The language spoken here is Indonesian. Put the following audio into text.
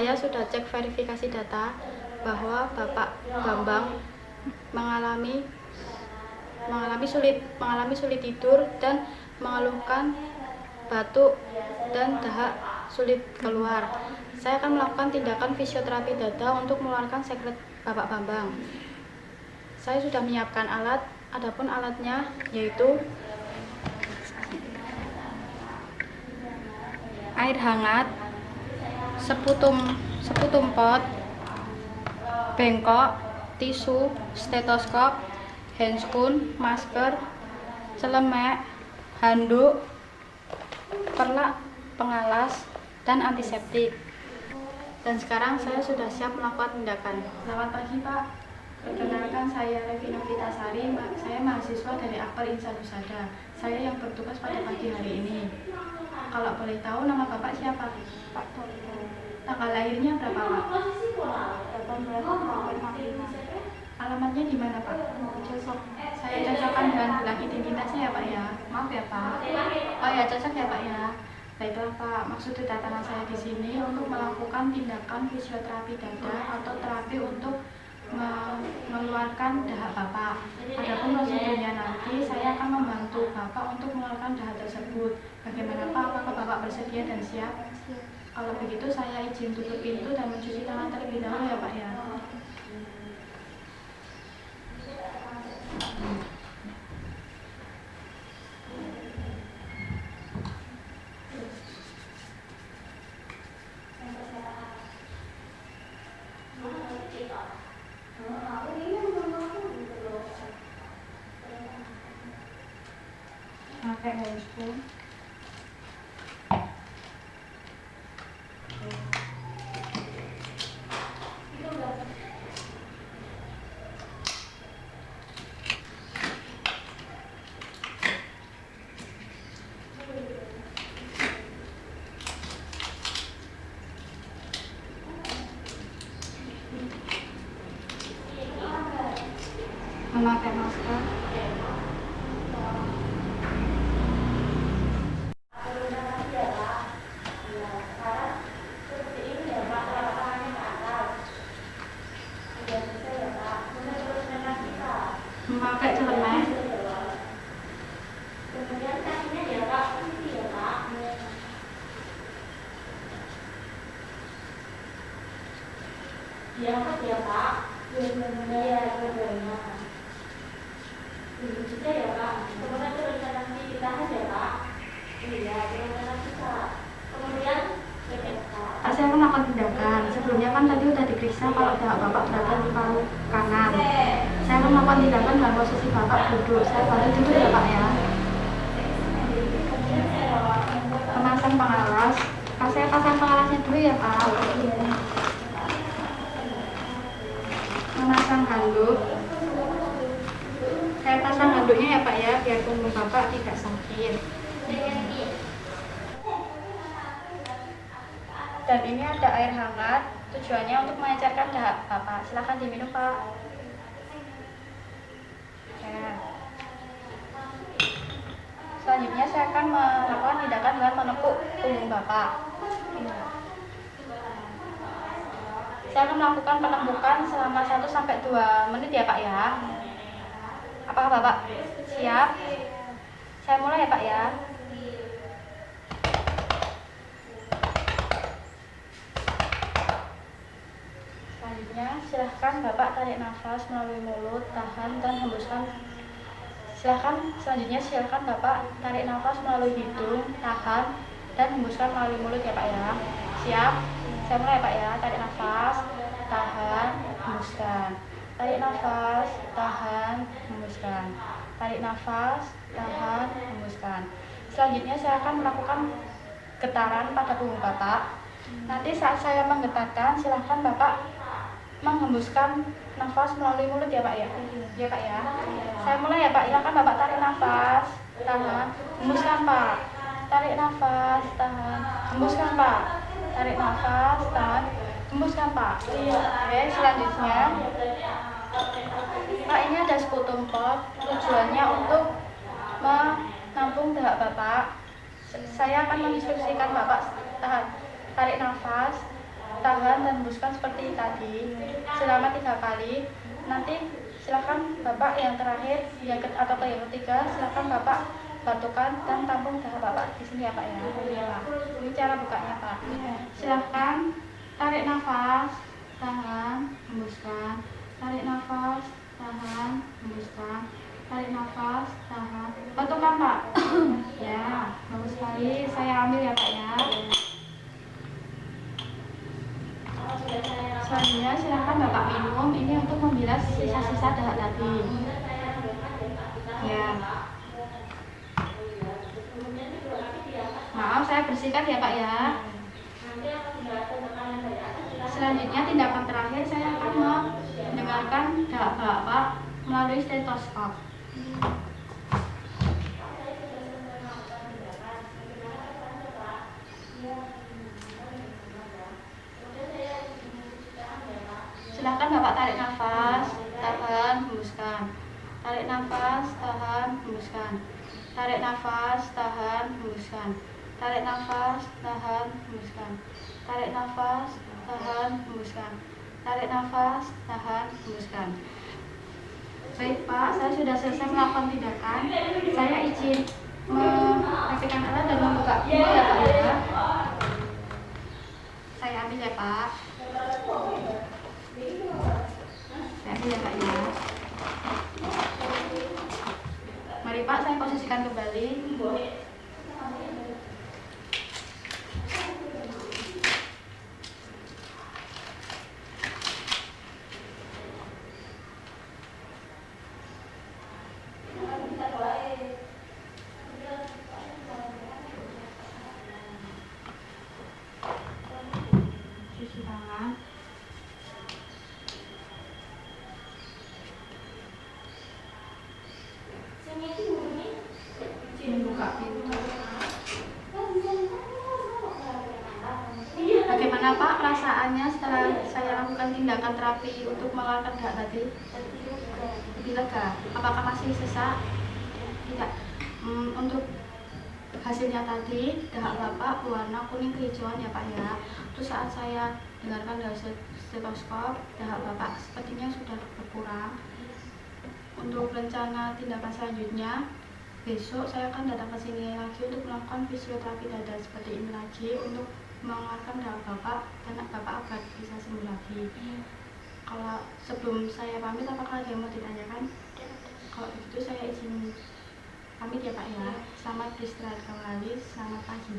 saya sudah cek verifikasi data bahwa Bapak Bambang mengalami sulit tidur dan mengeluhkan batuk dan dahak sulit keluar. Saya akan melakukan tindakan fisioterapi dada untuk mengeluarkan sekret Bapak Bambang. Saya sudah menyiapkan alat, adapun alatnya yaitu air hangat, seputum pot, bengkok, tisu, stetoskop, handscoon, masker, celemek, handuk, perlak pengalas, dan antiseptik. Dan sekarang saya sudah siap melakukan tindakan. Selamat pagi Pak, perkenalkan saya Revi Novitasari, saya mahasiswa dari Akbar Insan Husada. Saya yang bertugas pada pagi hari ini. Kalau boleh tahu nama Bapak siapa? Pak Toto. Tanggal lahirnya berapa Pak? 18 Alamatnya di mana Pak? Saya cocokkan dengan gelang identitasnya ya Pak ya. Maaf ya Pak. Oh ya, cocok ya Pak ya. Baiklah Pak, maksud kedatangan saya di sini untuk melakukan tindakan fisioterapi dada atau terapi untuk mengeluarkan dahak Bapak. Adapun prosedurnya nanti saya akan membantu Bapak untuk mengeluarkan dahak tersebut. Bagaimana Pak? Apakah Bapak bersedia dan siap? Kalau begitu saya izin tutup pintu dan mencuci tangan terlebih dahulu ya Pak ya. Pakai handscoon. Memakai masker. Memakai celemek. Kemudian kakinya ya Pak, ini ya Pak. Diangkat ya Pak. Iya, dua-duanya. Bisa ya Pak. Kemudian turunkan kaki ditahan ya Pak. Iya, turunkan kaki Pak. Kemudian Pak, saya akan melakukan tindakan. Sebelumnya kan tadi udah diperiksa kalau dahak Bapak berada di paru kanan. Saya akan melakukan tindakan dalam posisi Bapak duduk. Saya bantu duduk ya Pak ya. Memasang pengalas. Pak, saya pasang pengalasnya dulu ya Pak. Memasang handuk. Saya pasang handuknya ya Pak ya, biar punggung Bapak tidak sakit. Dan ini ada air hangat, tujuannya untuk mengecerkan dahak Bapak. Silahkan diminum Pak. Ya. Selanjutnya saya akan melakukan tindakan dengan menepuk punggung Bapak. Saya akan melakukan penembukan selama 1-2 menit ya Pak ya. Apakah Bapak siap? Saya mulai ya Pak ya. Selanjutnya silahkan Bapak tarik nafas melalui mulut, tahan dan hembuskan. Silahkan Bapak tarik nafas melalui hidung, tahan dan hembuskan melalui mulut ya Pak ya. Siap? Saya mulai ya Pak ya. Tarik nafas, tahan, hembuskan. Tarik nafas, tahan, hembuskan. Tarik nafas, tahan, hembuskan. Selanjutnya saya akan melakukan getaran pada punggung Bapak. Nanti saat saya menggetarkan, silahkan Bapak menghembuskan nafas melalui mulut ya Pak ya. Ya Pak ya. Saya mulai ya Pak. Silahkan Bapak tarik nafas, tahan, hembuskan Pak. Tarik nafas, tahan, hembuskan Pak. Tarik nafas, tahan, hembuskan Pak. Oke, selanjutnya Pak, ini ada seputum pot. Tujuannya untuk menampung dahak Bapak. Saya akan menginstruksikan Bapak tarik nafas, tahan dan hembuskan seperti tadi selama 3 kali. Nanti silakan Bapak yang terakhir atau yang ketiga, silakan Bapak batukan dan tampung dahak Bapak di sini ya Pak ya. Ini cara bukanya Pak. Silakan tarik nafas, tahan, hembuskan. Tarik nafas, tahan, hembuskan. Tarik nafas, tahan. Batukan Pak. Ya, bagus sekali. Saya ambil ya Pak ya. Selanjutnya silakan Bapak minum. Ini untuk membilas sisa-sisa dahak tadi. Ya. Maaf, saya bersihkan ya Pak ya. Selanjutnya tindakan terakhir saya akan mendengarkan dahak Bapak melalui stetoskop. Silahkan Bapak tarik nafas, tahan, hembuskan. Tarik nafas, tahan, hembuskan. Tarik nafas, tahan, hembuskan. Tarik nafas, tahan, hembuskan. Tarik nafas, tahan, hembuskan. Tarik nafas, tahan, hembuskan. Baik Pak, saya sudah selesai melakukan tindakan. Saya izin merapikan alat dan membuka pintu ya Pak ya. Saya ambil ya Pak. Saya ambil ya Pak ya. Mari Pak, saya posisikan kembali. Cuci tangan. Membuka pintu. Bagaimana Pak perasaannya setelah saya lakukan tindakan terapi untuk mengeluarkan dahak tadi? Lebih lega. Apakah masih sesak? Tidak. Untuk hasilnya tadi dahak Bapak berwarna kuning kehijauan ya Pak ya. Terus saat saya dengarkan dari stetoskop, dahak Bapak sepertinya sudah berkurang. Untuk rencana tindakan selanjutnya, besok saya akan datang ke sini lagi untuk melakukan fisioterapi dada seperti ini lagi untuk mengeluarkan dahak Bapak dan Bapak agar bisa sembuh lagi. Kalau sebelum saya pamit, apakah ada yang mau ditanyakan? Kalau begitu saya izin pamit ya Pak ya. Selamat beristirahat kembali, selamat pagi.